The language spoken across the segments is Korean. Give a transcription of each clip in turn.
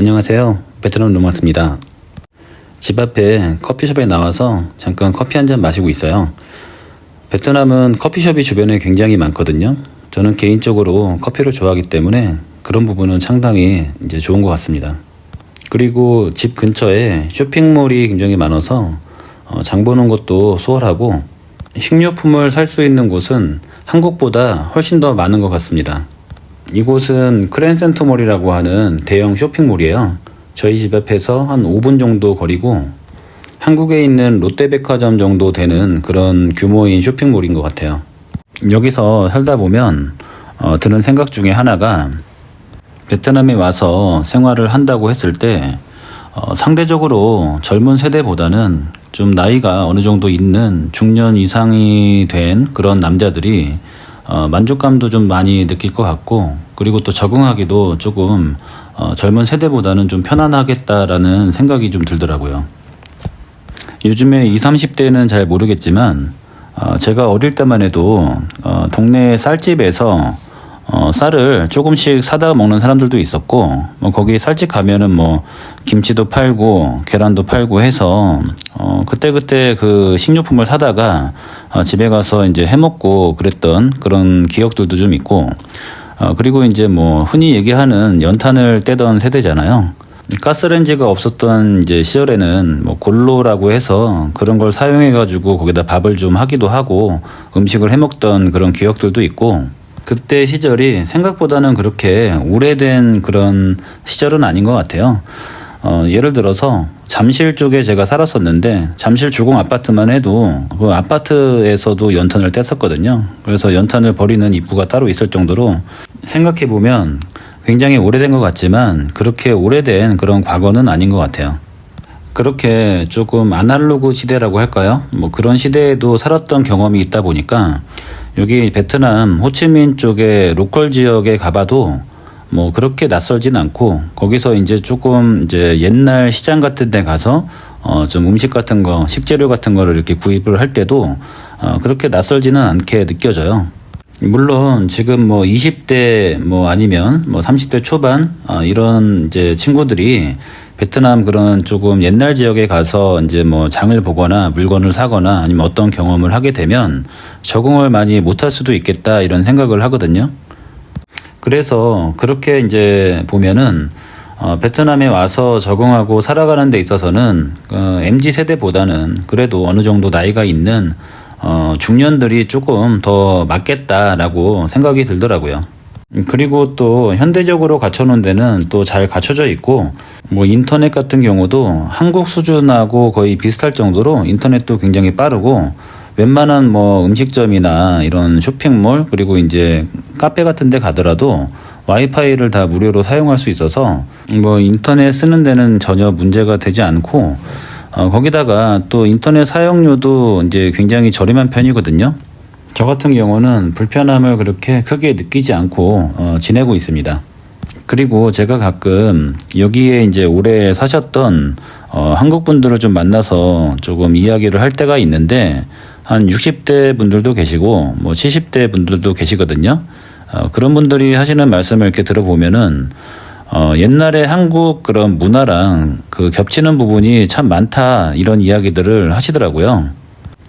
안녕하세요. 베트남 로마스입니다. 집 앞에 커피숍에 나와서 잠깐 커피 한 잔 마시고 있어요. 베트남은 커피숍이 주변에 굉장히 많거든요. 저는 개인적으로 커피를 좋아하기 때문에 그런 부분은 상당히 좋은 것 같습니다. 그리고 집 근처에 쇼핑몰이 굉장히 많아서 장 보는 것도 수월하고 식료품을 살 수 있는 곳은 한국보다 훨씬 더 많은 것 같습니다. 이곳은 크랜센터몰이라고 하는 대형 쇼핑몰이에요. 저희 집 앞에서 한 5분 정도 거리고 한국에 있는 롯데백화점 정도 되는 그런 규모인 쇼핑몰인 것 같아요. 여기서 살다 보면 드는 생각 중에 하나가 베트남에 와서 생활을 한다고 했을 때 상대적으로 젊은 세대보다는 좀 나이가 어느 정도 있는 중년 이상이 된 그런 남자들이 만족감도 좀 많이 느낄 것 같고, 그리고 또 적응하기도 조금 젊은 세대보다는 좀 편안하겠다라는 생각이 좀 들더라고요. 요즘에 20, 30대는 잘 모르겠지만 제가 어릴 때만 해도 동네 쌀집에서 쌀을 조금씩 사다 먹는 사람들도 있었고, 거기 쌀집 가면은 김치도 팔고 계란도 팔고 해서 그때 그 식료품을 사다가 집에 가서 해먹고 그랬던 그런 기억들도 좀 있고, 그리고 흔히 얘기하는 연탄을 떼던 세대잖아요. 가스레인지가 없었던 시절에는 골로라고 해서 그런 걸 사용해가지고 거기다 밥을 좀 하기도 하고 음식을 해먹던 그런 기억들도 있고, 그때 시절이 생각보다는 그렇게 오래된 그런 시절은 아닌 것 같아요. 예를 들어서 잠실 쪽에 제가 살았었는데, 잠실 주공 아파트만 해도 그 아파트에서도 연탄을 뗐었거든요. 그래서 연탄을 버리는 입구가 따로 있을 정도로 생각해보면 굉장히 오래된 것 같지만 그렇게 오래된 그런 과거는 아닌 것 같아요. 그렇게 조금 아날로그 시대라고 할까요? 그런 시대에도 살았던 경험이 있다 보니까 여기 베트남 호치민 쪽의 로컬 지역에 가봐도 그렇게 낯설진 않고, 거기서 조금 옛날 시장 같은 데 가서 좀 음식 같은 거, 식재료 같은 거를 이렇게 구입을 할 때도 그렇게 낯설지는 않게 느껴져요. 물론 지금 20대 아니면 30대 초반 이런 친구들이 베트남 그런 조금 옛날 지역에 가서 장을 보거나 물건을 사거나 아니면 어떤 경험을 하게 되면 적응을 많이 못할 수도 있겠다 이런 생각을 하거든요. 그래서 그렇게 보면은 베트남에 와서 적응하고 살아가는 데 있어서는 MZ 세대보다는 그래도 어느 정도 나이가 있는 중년들이 조금 더 맞겠다라고 생각이 들더라고요. 그리고 또 현대적으로 갖춰놓은 데는 또 잘 갖춰져 있고, 인터넷 같은 경우도 한국 수준하고 거의 비슷할 정도로 인터넷도 굉장히 빠르고, 웬만한 음식점이나 이런 쇼핑몰 그리고 카페 같은 데 가더라도 와이파이를 다 무료로 사용할 수 있어서 인터넷 쓰는 데는 전혀 문제가 되지 않고, 거기다가 또 인터넷 사용료도 굉장히 저렴한 편이거든요. 저 같은 경우는 불편함을 그렇게 크게 느끼지 않고 지내고 있습니다. 그리고 제가 가끔 여기에 오래 사셨던 한국 분들을 좀 만나서 조금 이야기를 할 때가 있는데, 한 60대 분들도 계시고 70대 분들도 계시거든요. 그런 분들이 하시는 말씀을 이렇게 들어보면은 옛날에 한국 그런 문화랑 그 겹치는 부분이 참 많다 이런 이야기들을 하시더라고요.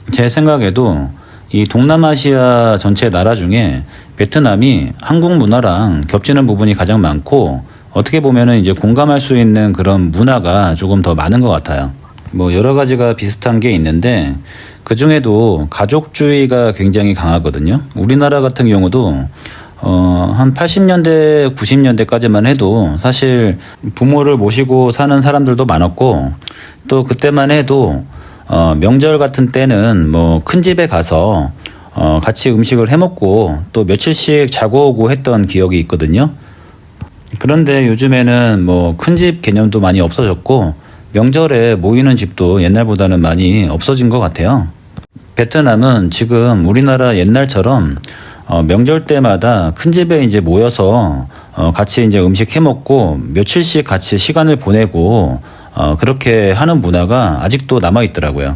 제 생각에도 이 동남아시아 전체 나라 중에 베트남이 한국 문화랑 겹치는 부분이 가장 많고, 어떻게 보면은 공감할 수 있는 그런 문화가 조금 더 많은 것 같아요. 여러 가지가 비슷한 게 있는데 그 중에도 가족주의가 굉장히 강하거든요. 우리나라 같은 경우도 한 80년대, 90년대까지만 해도 사실 부모를 모시고 사는 사람들도 많았고, 또 그때만 해도 명절 같은 때는 큰 집에 가서 같이 음식을 해먹고 또 며칠씩 자고 오고 했던 기억이 있거든요. 그런데 요즘에는 큰 집 개념도 많이 없어졌고, 명절에 모이는 집도 옛날보다는 많이 없어진 것 같아요. 베트남은 지금 우리나라 옛날처럼 명절 때마다 큰 집에 모여서 같이 음식 해먹고 며칠씩 같이 시간을 보내고 그렇게 하는 문화가 아직도 남아있더라고요.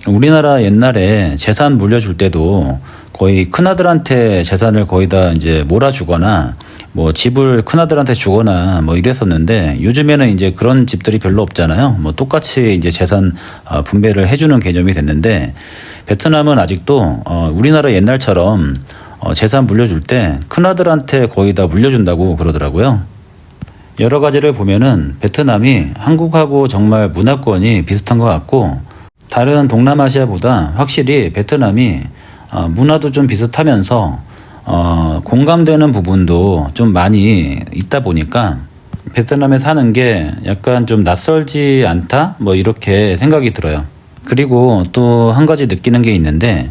우리나라 옛날에 재산 물려줄 때도 거의 큰아들한테 재산을 거의 다 몰아주거나 뭐 집을 큰아들한테 주거나 뭐 이랬었는데 요즘에는 이제 그런 집들이 별로 없잖아요. 뭐 똑같이 이제 재산 분배를 해주는 개념이 됐는데 베트남은 아직도 우리나라 옛날처럼 재산 물려줄 때 큰아들한테 거의 다 물려준다고 그러더라고요. 여러 가지를 보면은 베트남이 한국하고 정말 문화권이 비슷한 것 같고 다른 동남아시아보다 확실히 베트남이 문화도 좀 비슷하면서 공감되는 부분도 좀 많이 있다 보니까 베트남에 사는 게 약간 좀 낯설지 않다? 뭐 이렇게 생각이 들어요. 그리고 또 한 가지 느끼는 게 있는데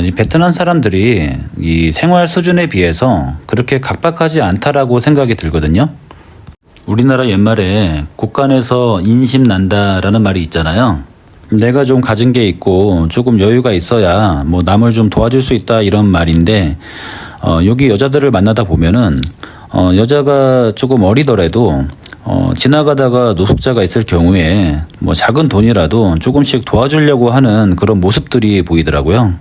이 베트남 사람들이 이 생활 수준에 비해서 그렇게 각박하지 않다라고 생각이 들거든요. 우리나라 옛말에 곳간에서 인심 난다라는 말이 있잖아요. 내가 좀 가진 게 있고 조금 여유가 있어야 뭐 남을 좀 도와줄 수 있다 이런 말인데 여기 여자들을 만나다 보면은 여자가 조금 어리더라도 지나가다가 노숙자가 있을 경우에 뭐 작은 돈이라도 조금씩 도와주려고 하는 그런 모습들이 보이더라고요.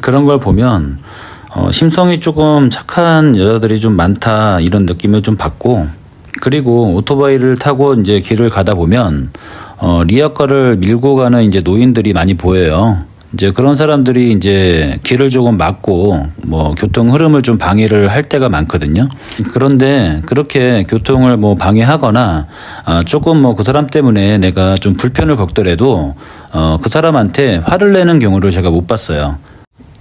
그런 걸 보면 심성이 조금 착한 여자들이 좀 많다 이런 느낌을 좀 받고 그리고 오토바이를 타고 이제 길을 가다 보면 리어카를 밀고 가는 이제 노인들이 많이 보여요. 이제 그런 사람들이 이제 길을 조금 막고 뭐 교통 흐름을 좀 방해를 할 때가 많거든요. 그런데 그렇게 교통을 뭐 방해하거나 조금 뭐 그 사람 때문에 내가 좀 불편을 겪더라도 그 사람한테 화를 내는 경우를 제가 못 봤어요.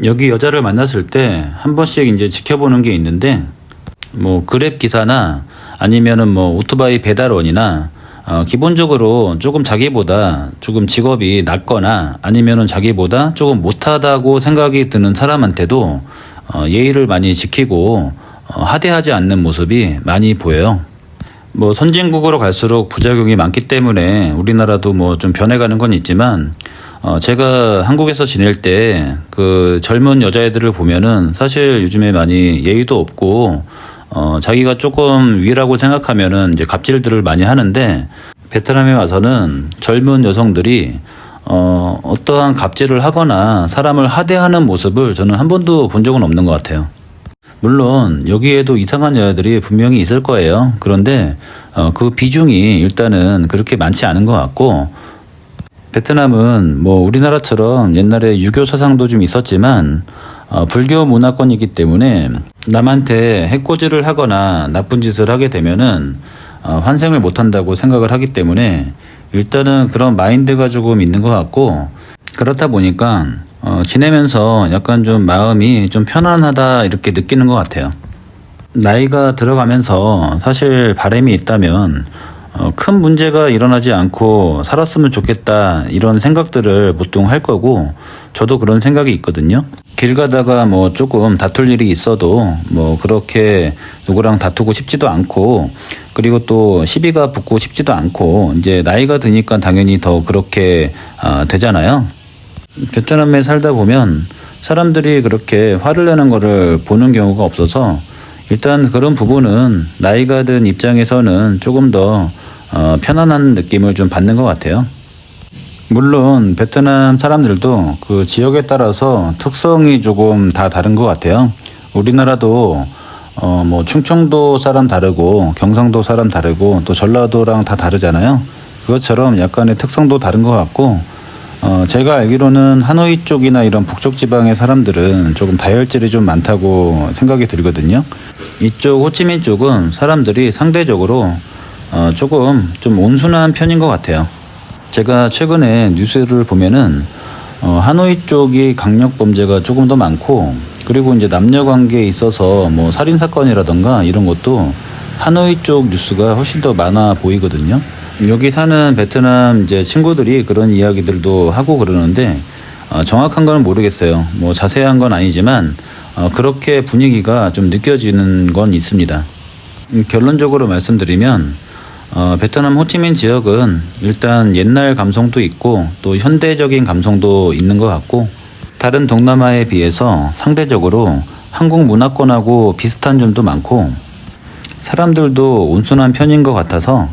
여기 여자를 만났을 때 한 번씩 이제 지켜보는 게 있는데 뭐 그랩 기사나 아니면은 뭐 오토바이 배달원이나 기본적으로 조금 자기보다 조금 직업이 낮거나 아니면은 자기보다 조금 못하다고 생각이 드는 사람한테도 예의를 많이 지키고 하대하지 않는 모습이 많이 보여요. 뭐 선진국으로 갈수록 부작용이 많기 때문에 우리나라도 뭐 좀 변해가는 건 있지만 제가 한국에서 지낼 때 그 젊은 여자애들을 보면은 사실 요즘에 많이 예의도 없고 자기가 조금 위라고 생각하면은 이제 갑질들을 많이 하는데 베트남에 와서는 젊은 여성들이 어떠한 갑질을 하거나 사람을 하대하는 모습을 저는 한 번도 본 적은 없는 것 같아요. 물론 여기에도 이상한 여자들이 분명히 있을 거예요. 그런데 그 비중이 일단은 그렇게 많지 않은 것 같고 베트남은 뭐 우리나라처럼 옛날에 유교 사상도 좀 있었지만 불교 문화권이기 때문에 남한테 해코지를 하거나 나쁜 짓을 하게 되면은 환생을 못한다고 생각을 하기 때문에 일단은 그런 마인드가 조금 있는 것 같고 그렇다 보니까 지내면서 약간 좀 마음이 좀 편안하다 이렇게 느끼는 것 같아요. 나이가 들어가면서 사실 바람이 있다면 큰 문제가 일어나지 않고 살았으면 좋겠다 이런 생각들을 보통 할 거고 저도 그런 생각이 있거든요. 길 가다가 뭐 조금 다툴 일이 있어도 뭐 그렇게 누구랑 다투고 싶지도 않고 그리고 또 시비가 붙고 싶지도 않고 이제 나이가 드니까 당연히 더 그렇게 되잖아요. 베트남에 살다 보면 사람들이 그렇게 화를 내는 거를 보는 경우가 없어서 일단 그런 부분은 나이가 든 입장에서는 조금 더 편안한 느낌을 좀 받는 것 같아요. 물론 베트남 사람들도 그 지역에 따라서 특성이 조금 다 다른 것 같아요. 우리나라도 뭐 충청도 사람 다르고 경상도 사람 다르고 또 전라도랑 다 다르잖아요. 그것처럼 약간의 특성도 다른 것 같고 제가 알기로는 하노이 쪽이나 이런 북쪽 지방의 사람들은 조금 다혈질이 좀 많다고 생각이 들거든요. 이쪽 호치민 쪽은 사람들이 상대적으로 조금 좀 온순한 편인 것 같아요. 제가 최근에 뉴스를 보면은 하노이 쪽이 강력 범죄가 조금 더 많고 그리고 이제 남녀 관계에 있어서 뭐 살인 사건이라던가 이런 것도 하노이 쪽 뉴스가 훨씬 더 많아 보이거든요. 여기 사는 베트남 이제 친구들이 그런 이야기들도 하고 그러는데 정확한 건 모르겠어요. 뭐 자세한 건 아니지만 그렇게 분위기가 좀 느껴지는 건 있습니다. 결론적으로 말씀드리면 베트남 호치민 지역은 일단 옛날 감성도 있고 또 현대적인 감성도 있는 것 같고 다른 동남아에 비해서 상대적으로 한국 문화권하고 비슷한 점도 많고 사람들도 온순한 편인 것 같아서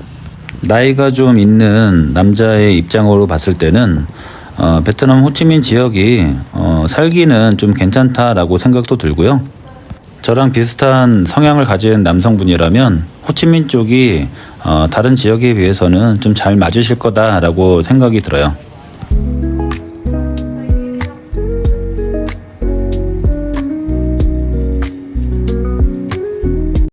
나이가 좀 있는 남자의 입장으로 봤을 때는 베트남 호치민 지역이 살기는 좀 괜찮다라고 생각도 들고요. 저랑 비슷한 성향을 가진 남성분이라면 호치민 쪽이 다른 지역에 비해서는 좀 잘 맞으실 거다라고 생각이 들어요.